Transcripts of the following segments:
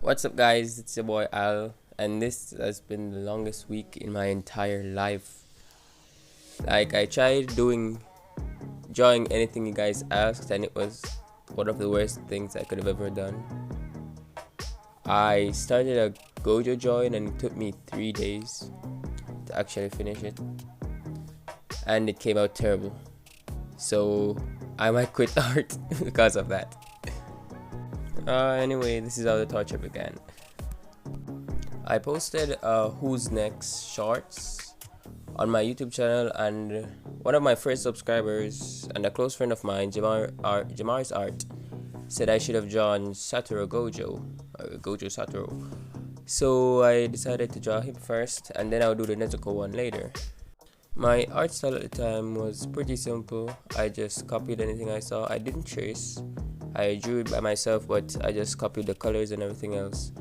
What's up, guys? It's your boy Al, and this has been the longest week in my entire life. Like, I tried drawing anything you guys asked, and it was one of the worst things I could have ever done. I started a Gojo drawing, and it took me 3 days to actually finish it, and it came out terrible. So, I might quit art because of that. Anyway, this is how the torture began. I posted Who's Next shorts on my YouTube channel, and one of my first subscribers and a close friend of mine, Jamar's Art, said I should have drawn Satoru Gojo, or Gojo Satoru. So I decided to draw him first, and then I'll do the Nezuko one later. My art style at the time was pretty simple. I just copied anything I saw. I didn't trace. I drew it by myself, but I just copied the colors and everything else.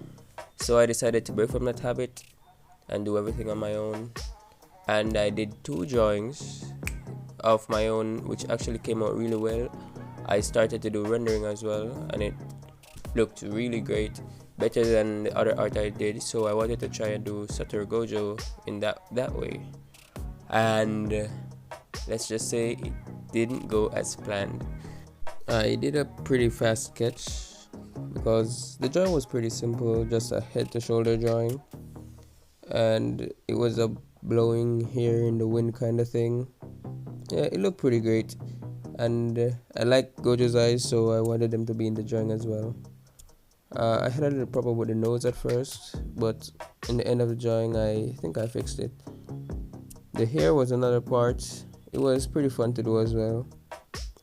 So I decided to break from that habit and do everything on my own. And I did 2 drawings of my own, which actually came out really well. I started to do rendering as well, and it looked really great, better than the other art I did. So I wanted to try and do Satoru Gojo in that way. And let's just say it didn't go as planned. I did a pretty fast sketch because the drawing was pretty simple, just a head to shoulder drawing, and it was a blowing here in the wind kind of thing. Yeah, it looked pretty great, and I like Gojo's eyes, so I wanted them to be in the drawing as well. I had a little problem with the nose at first, but in the end of the drawing I think I fixed it. The hair was another part. It was pretty fun to do as well.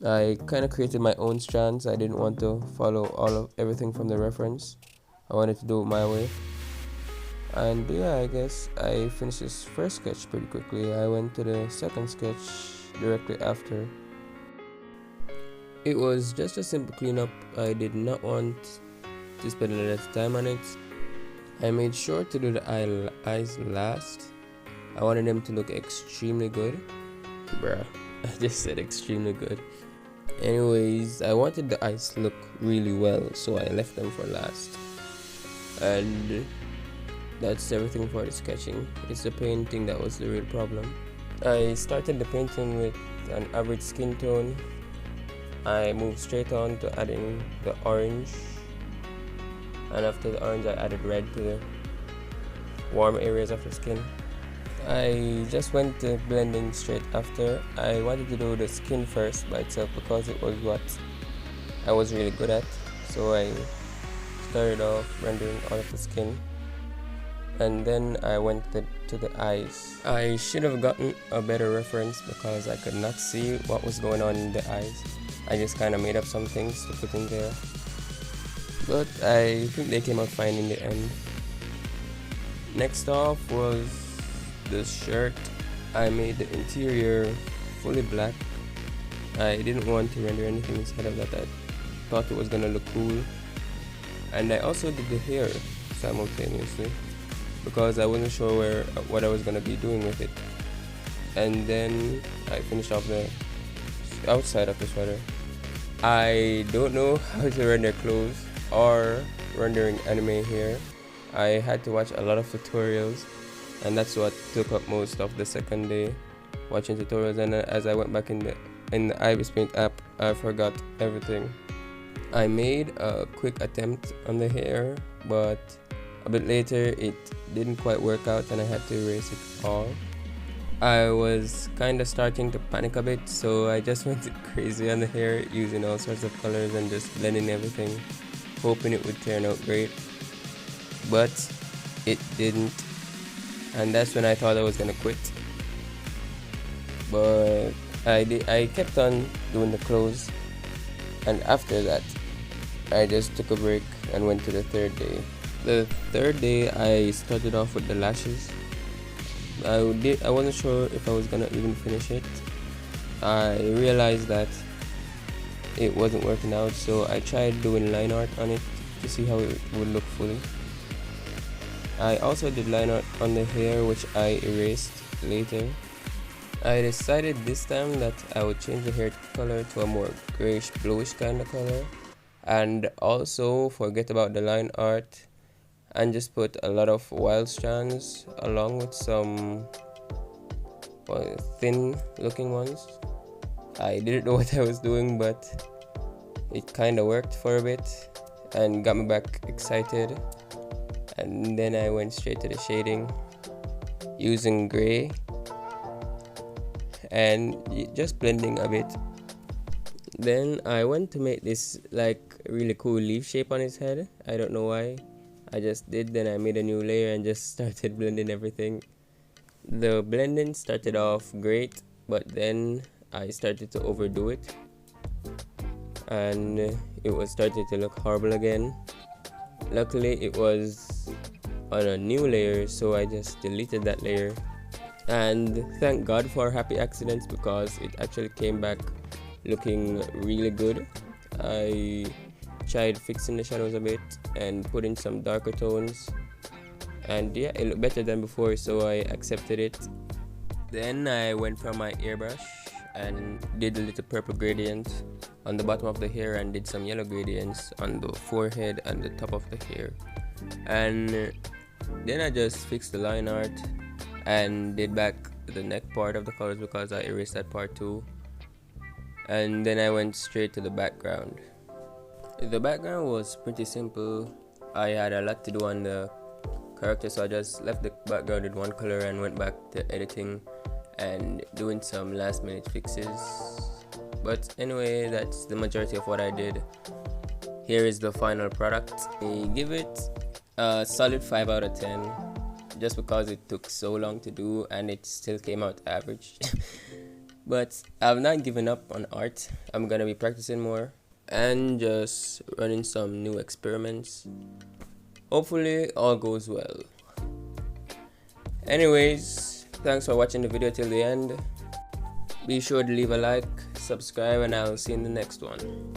I kind of created my own strands. I didn't want to follow everything from the reference. I wanted to do it my way. And yeah, I guess I finished this first sketch pretty quickly. I went to the second sketch directly after. It was just a simple cleanup. I did not want to spend a lot of time on it. I made sure to do the eyes last. I wanted them to look extremely good. Bruh, I just said extremely good. Anyways, I wanted the eyes to look really well, so I left them for last. And that's everything for the sketching. It's the painting that was the real problem. I started the painting with an average skin tone. I moved straight on to adding the orange, and after the orange I added red to the warm areas of the skin. I just went to blending straight after. I wanted to do the skin first by itself because it was what I was really good at. So I started off rendering all of the skin, and then I went to the eyes. I should have gotten a better reference because I could not see what was going on in the eyes. I just kind of made up some things to put in there, but I think they came out fine in the end. Next off was this shirt. I made the interior fully black. I didn't want to render anything inside of that. I thought it was gonna look cool, and I also did the hair simultaneously because I wasn't sure what I was gonna be doing with it. And then I finished off the outside of the sweater. I don't know how to render clothes or rendering anime hair. I had to watch a lot of tutorials, and that's what took up most of the second day, watching tutorials. And as I went back in the Ibis Paint app, I forgot everything. I made a quick attempt on the hair, but a bit later it didn't quite work out and I had to erase it all. I was kind of starting to panic a bit, so I just went crazy on the hair, using all sorts of colors and just blending everything, hoping it would turn out great. But it didn't, and that's when I thought I was gonna quit. But I kept on doing the clothes, and after that I just took a break and went to the third day. The third day I started off with the lashes. I wasn't sure if I was gonna even finish it. I realized that it wasn't working out, so I tried doing line art on it to see how it would look fully. I also did line art on the hair, which I erased later. I decided this time that I would change the hair color to a more grayish bluish kind of color, and also forget about the line art and just put a lot of wild strands along with some thin looking ones. I didn't know what I was doing, but it kind of worked for a bit and got me back excited. And then I went straight to the shading using gray and just blending a bit. Then I went to make this like really cool leaf shape on his head. I don't know why. I just did. Then I made a new layer and just started blending everything. The blending started off great, but then I started to overdo it and it was starting to look horrible again. Luckily it was on a new layer, so I just deleted that layer, and thank God for happy accidents because it actually came back looking really good. I tried fixing the shadows a bit and putting some darker tones, and yeah, it looked better than before, so I accepted it. Then I went for my airbrush and did a little purple gradient on the bottom of the hair and did some yellow gradients on the forehead and the top of the hair, and then I just fixed the line art and did back the neck part of the colors because I erased that part too. And then I went straight to the background. The background was pretty simple. I had a lot to do on the character, so I just left the background in one color and went back to editing and doing some last minute fixes. But anyway, that's the majority of what I did. Here is the final product. I give it a solid 5 out of 10 just because it took so long to do and it still came out average. But I've not given up on art. I'm gonna be practicing more and just running some new experiments. Hopefully all goes well. Anyways, thanks for watching the video till the end. Be sure to leave a like, subscribe, and I'll see you in the next one.